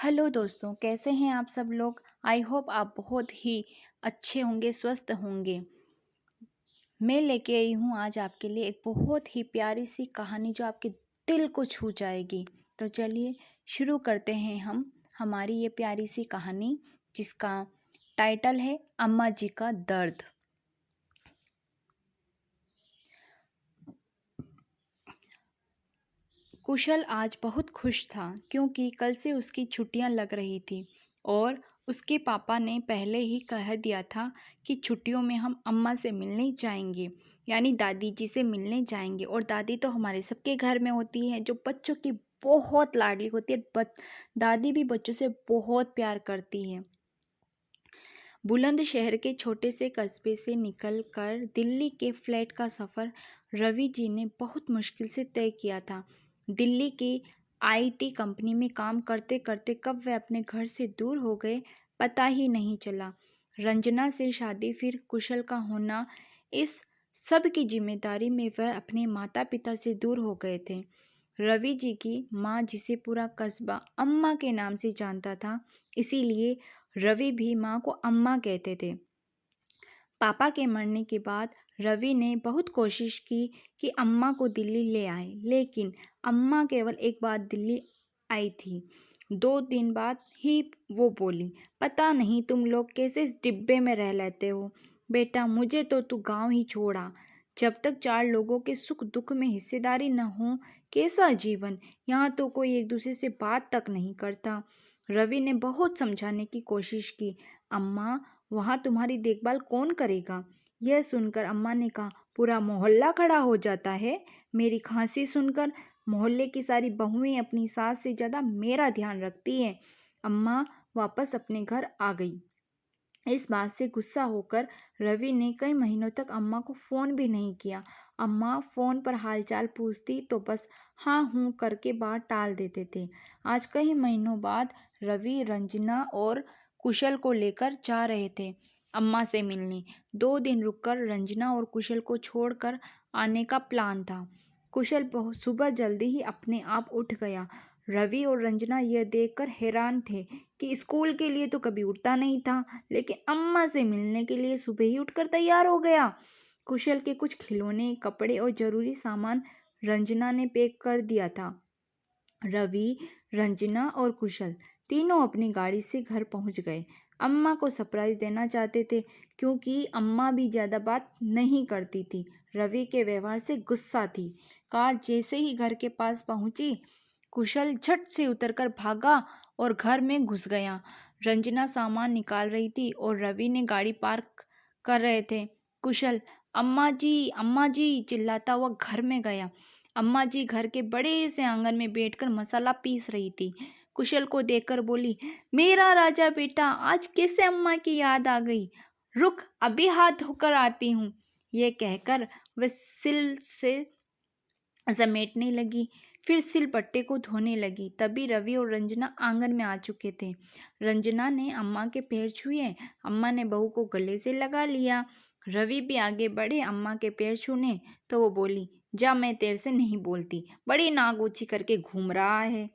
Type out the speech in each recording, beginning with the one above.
Hello दोस्तों, कैसे हैं आप सब लोग। आई होप आप बहुत ही अच्छे होंगे, स्वस्थ होंगे। मैं लेके आई हूँ आज आपके लिए एक बहुत ही प्यारी सी कहानी जो आपके दिल को छू जाएगी। तो चलिए शुरू करते हैं हम हमारी ये प्यारी सी कहानी, जिसका टाइटल है अम्मा जी का दर्द। कुशल आज बहुत खुश था क्योंकि कल से उसकी छुट्टियां लग रही थी और उसके पापा ने पहले ही कह दिया था कि छुट्टियों में हम अम्मा से मिलने जाएंगे, यानी दादी जी से मिलने जाएंगे। और दादी तो हमारे सबके घर में होती है, जो बच्चों की बहुत लाडली होती है। दादी भी बच्चों से बहुत प्यार करती है। बुलंदशहर के छोटे से कस्बे से निकलकर दिल्ली के फ्लैट का सफ़र रवि जी ने बहुत मुश्किल से तय किया था। दिल्ली की आईटी कंपनी में काम करते करते कब वह अपने घर से दूर हो गए, पता ही नहीं चला। रंजना से शादी, फिर कुशल का होना, इस सब की जिम्मेदारी में वह अपने माता पिता से दूर हो गए थे। रवि जी की माँ, जिसे पूरा कस्बा अम्मा के नाम से जानता था, इसीलिए रवि भी माँ को अम्मा कहते थे। पापा के मरने के बाद रवि ने बहुत कोशिश की कि अम्मा को दिल्ली ले आए, लेकिन अम्मा केवल एक बार दिल्ली आई थी। 2 दिन बाद ही वो बोली, पता नहीं तुम लोग कैसे इस डिब्बे में रह लेते हो। बेटा, मुझे तो तू गांव ही छोड़ा। जब तक 4 लोगों के सुख दुख में हिस्सेदारी न हो, कैसा जीवन। यहाँ तो कोई एक दूसरे से बात तक नहीं करता। रवि ने बहुत समझाने की कोशिश की। अम्मा, वहाँ तुम्हारी देखभाल कौन करेगा। यह सुनकर अम्मा ने कहा, पूरा मोहल्ला खड़ा हो जाता है। मेरी खांसी सुनकर मोहल्ले की सारी बहुएं अपनी सास से ज़्यादा मेरा ध्यान रखती हैं। अम्मा वापस अपने घर आ गई। इस बात से गुस्सा होकर रवि ने कई महीनों तक अम्मा को फ़ोन भी नहीं किया। अम्मा फ़ोन पर हालचाल पूछती तो बस हाँ हूँ करके बात टाल देते थे। आज कई महीनों बाद रवि रंजना और कुशल को लेकर जा रहे थे अम्मा से मिलने। 2 दिन रुककर रंजना और कुशल को छोड़कर आने का प्लान था। कुशल बहुत सुबह जल्दी ही अपने आप उठ गया। रवि और रंजना यह देखकर हैरान थे कि स्कूल के लिए तो कभी उठता नहीं था, लेकिन अम्मा से मिलने के लिए सुबह ही उठकर तैयार हो गया। कुशल के कुछ खिलौने, कपड़े और ज़रूरी सामान रंजना ने पैक कर दिया था। रवि, रंजना और कुशल तीनों अपनी गाड़ी से घर पहुंच गए। अम्मा को सरप्राइज देना चाहते थे, क्योंकि अम्मा भी ज़्यादा बात नहीं करती थी। रवि के व्यवहार से गुस्सा थी। कार जैसे ही घर के पास पहुंची, कुशल झट से उतरकर भागा और घर में घुस गया। रंजना सामान निकाल रही थी और रवि ने गाड़ी पार्क कर रहे थे। कुशल अम्मा जी चिल्लाता हुआ घर में गया। अम्मा जी घर के बड़े से आंगन में बैठकर मसाला पीस रही थी। कुशल को देखकर बोली, मेरा राजा बेटा, आज कैसे अम्मा की याद आ गई। रुक, अभी हाथ धोकर आती हूँ। ये कहकर वह सिल से समेटने लगी, फिर सिलपट्टे को धोने लगी। तभी रवि और रंजना आंगन में आ चुके थे। रंजना ने अम्मा के पैर छुए। अम्मा ने बहू को गले से लगा लिया। रवि भी आगे बढ़े अम्मा के पैर छूने, तो वो बोली, जा, मैं तेरे से नहीं बोलती, बड़ी नाक ऊंची करके घूम रहा है।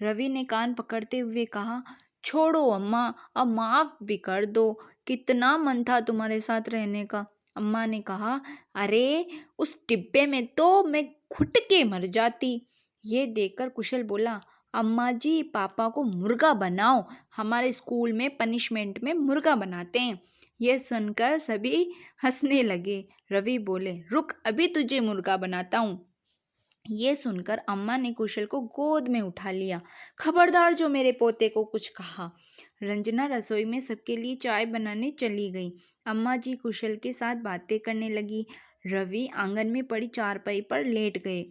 रवि ने कान पकड़ते हुए कहा, छोड़ो अम्मा, अब माफ भी कर दो। कितना मन था तुम्हारे साथ रहने का। अम्मा ने कहा, अरे उस डिब्बे में तो मैं घुट के मर जाती। ये देखकर कुशल बोला, अम्मा जी, पापा को मुर्गा बनाओ, हमारे स्कूल में पनिशमेंट में मुर्गा बनाते हैं। यह सुनकर सभी हंसने लगे। रवि बोले, रुक, अभी तुझे मुर्गा बनाता हूँ। ये सुनकर अम्मा ने कुशल को गोद में उठा लिया। खबरदार जो मेरे पोते को कुछ कहा। रंजना रसोई में सबके लिए चाय बनाने चली गई। अम्मा जी कुशल के साथ बातें करने लगी। रवि आंगन में पड़ी चारपाई पर लेट गए।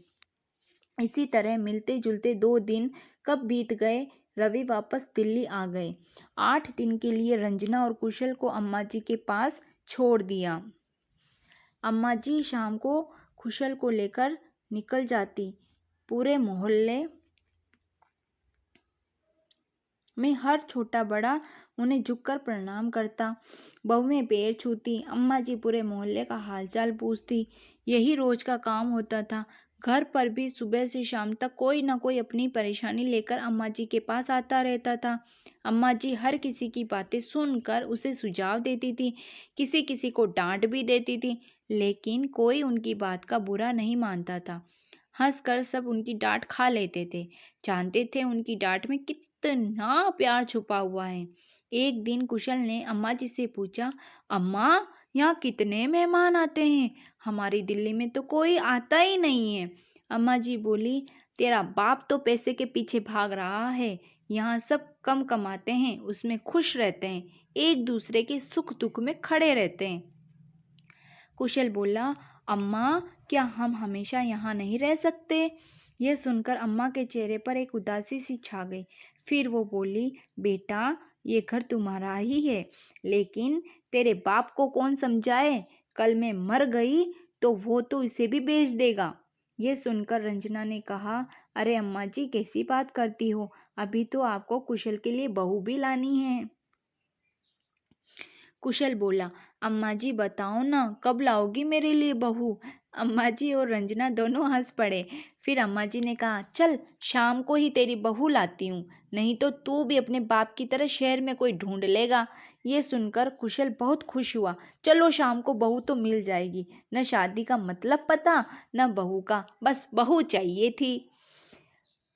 इसी तरह मिलते जुलते 2 दिन कब बीत गए। रवि वापस दिल्ली आ गए। 8 दिन के लिए रंजना और कुशल को अम्मा जी के पास छोड़ दिया। अम्मा जी शाम को कुशल को लेकर निकल जाती। पूरे मोहल्ले में हर छोटा बड़ा उन्हें झुककर प्रणाम करता। बहुएं पैर छूती। अम्मा जी पूरे मोहल्ले का हालचाल पूछती। यही रोज का काम होता था। घर पर भी सुबह से शाम तक कोई ना कोई अपनी परेशानी लेकर अम्मा जी के पास आता रहता था। अम्मा जी हर किसी की बातें सुनकर उसे सुझाव देती थी, किसी किसी को डांट भी देती थी, लेकिन कोई उनकी बात का बुरा नहीं मानता था। हंसकर सब उनकी डांट खा लेते थे, जानते थे उनकी डांट में कितना प्यार छुपा हुआ है। एक दिन कुशल ने अम्मा जी से पूछा, अम्मा, यहाँ कितने मेहमान आते हैं? हमारी दिल्ली में तो कोई आता ही नहीं है। अम्मा जी बोली, तेरा बाप तो पैसे के पीछे भाग रहा है। यहाँ सब कम कमाते हैं, उसमें खुश रहते हैं, एक दूसरे के सुख दुख में खड़े रहते हैं। कुशल बोला, अम्मा, क्या हम हमेशा यहाँ नहीं रह सकते? यह सुनकर अम्मा के चेहरे पर एक उदासी सी छा गई। फिर वो बोली, बेटा, ये घर तुम्हारा ही है, लेकिन तेरे बाप को कौन समझाए? कल मैं मर गई तो वो तो इसे भी बेच देगा। ये सुनकर रंजना ने कहा, अरे अम्मा जी, कैसी बात करती हो? अभी तो आपको कुशल के लिए बहू भी लानी है। कुशल बोला, अम्मा जी बताओ ना, कब लाओगी मेरे लिए बहू? अम्मा जी और रंजना दोनों हंस पड़े। फिर अम्मा जी ने कहा, चल शाम को ही तेरी बहू लाती हूँ, नहीं तो तू भी अपने बाप की तरह शहर में कोई ढूंढ लेगा। ये सुनकर कुशल बहुत खुश हुआ। चलो शाम को बहू तो मिल जाएगी। न शादी का मतलब पता, न बहू का, बस बहू चाहिए थी।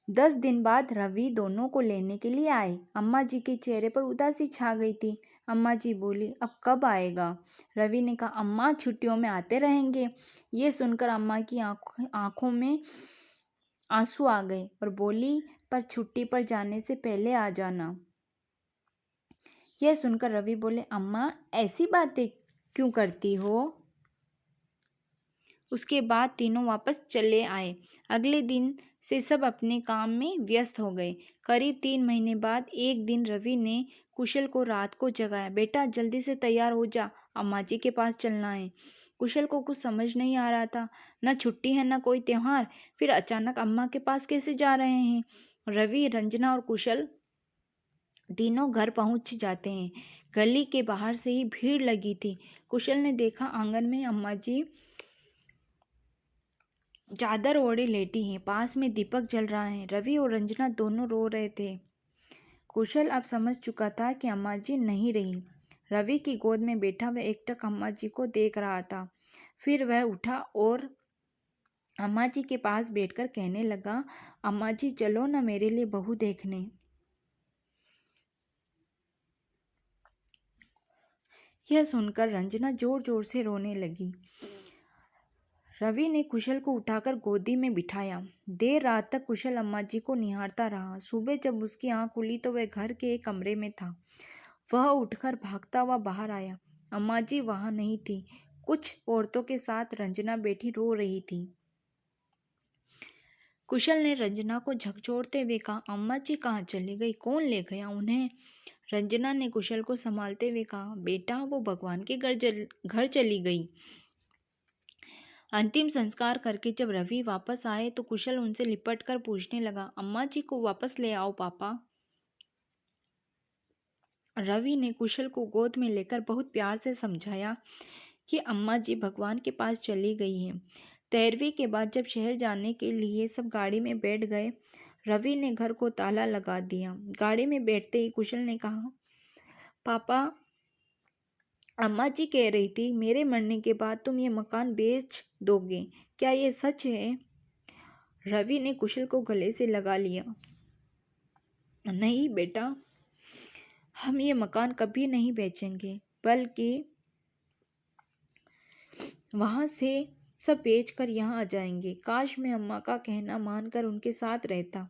10 दिन बाद रवि दोनों को लेने के लिए आए। अम्मा जी के चेहरे पर उदासी छा गई थी। अम्मा जी बोली, अब कब आएगा? रवि ने कहा, अम्मा छुट्टियों में आते रहेंगे। ये सुनकर अम्मा की आंखों में आंसू आ गए और बोली, पर छुट्टी पर जाने से पहले आ जाना। यह सुनकर रवि बोले, अम्मा ऐसी बातें क्यों करती हो? उसके बाद तीनों वापस चले आए। अगले दिन से सब अपने काम में व्यस्त हो गए। करीब 3 महीने बाद एक दिन रवि ने कुशल को रात को जगाया, बेटा जल्दी से तैयार हो जा, अम्मा जी के पास चलना है। कुशल को कुछ समझ नहीं आ रहा था, न छुट्टी है न कोई त्योहार, फिर अचानक अम्मा के पास कैसे जा रहे हैं? रवि, रंजना और कुशल तीनों घर पहुंच जाते हैं। गली के बाहर से ही भीड़ लगी थी। कुशल ने देखा आंगन में अम्मा जी चादर ओढ़े लेटी हैं, पास में दीपक जल रहा है। रवि और रंजना दोनों रो रहे थे। कुशल अब समझ चुका था कि अम्मा जी नहीं रही। रवि की गोद में बैठा वह एकटक अम्मा जी को देख रहा था। फिर वह उठा और अम्मा जी के पास बैठकर कहने लगा, अम्मा जी चलो ना मेरे लिए बहू देखने। यह सुनकर रंजना जोर जोर से रोने लगी। रवि ने कुशल को उठाकर गोदी में बिठाया। देर रात तक कुशल अम्मा जी को निहारता रहा। सुबह जब उसकी आंख खुली तो वह घर के एक कमरे में था। वह उठकर भागता हुआ बाहर आया। अम्मा जी वहां नहीं थी। कुछ औरतों के साथ रंजना बैठी रो रही थी। कुशल ने रंजना को झकझोरते हुए कहा, अम्मा जी कहाँ चली गई? कौन ले गया उन्हें? रंजना ने कुशल को संभालते हुए कहा, बेटा वो भगवान के घर चली गई। अंतिम संस्कार करके जब रवि वापस आए तो कुशल उनसे लिपटकर पूछने लगा, अम्मा जी को वापस ले आओ पापा। रवि ने कुशल को गोद में लेकर बहुत प्यार से समझाया कि अम्मा जी भगवान के पास चली गई हैं। 13वीं के बाद जब शहर जाने के लिए सब गाड़ी में बैठ गए, रवि ने घर को ताला लगा दिया। गाड़ी में बैठते ही कुशल ने कहा, पापा, अम्मा जी कह रही थी मेरे मरने के बाद तुम ये मकान बेच दोगे, क्या ये सच है? रवि ने कुशल को गले से लगा लिया। नहीं बेटा, हम ये मकान कभी नहीं बेचेंगे, बल्कि वहाँ से सब बेचकर यहाँ आ जाएंगे। काश मैं अम्मा का कहना मानकर उनके साथ रहता,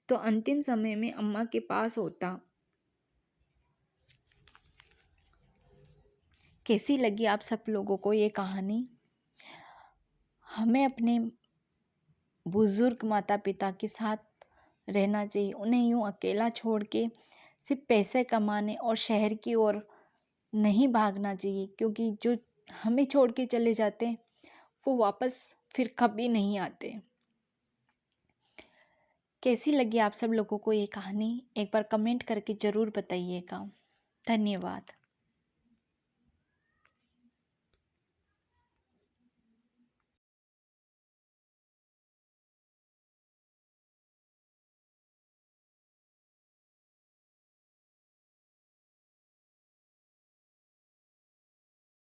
तो अंतिम समय में अम्मा के पास होता। कैसी लगी आप सब लोगों को ये कहानी? हमें अपने बुजुर्ग माता पिता के साथ रहना चाहिए, उन्हें यूं अकेला छोड़ के सिर्फ पैसे कमाने और शहर की ओर नहीं भागना चाहिए, क्योंकि जो हमें छोड़ के चले जाते हैं वो वापस फिर कभी नहीं आते। कैसी लगी आप सब लोगों को ये कहानी? एक बार कमेंट करके ज़रूर बताइएगा। धन्यवाद।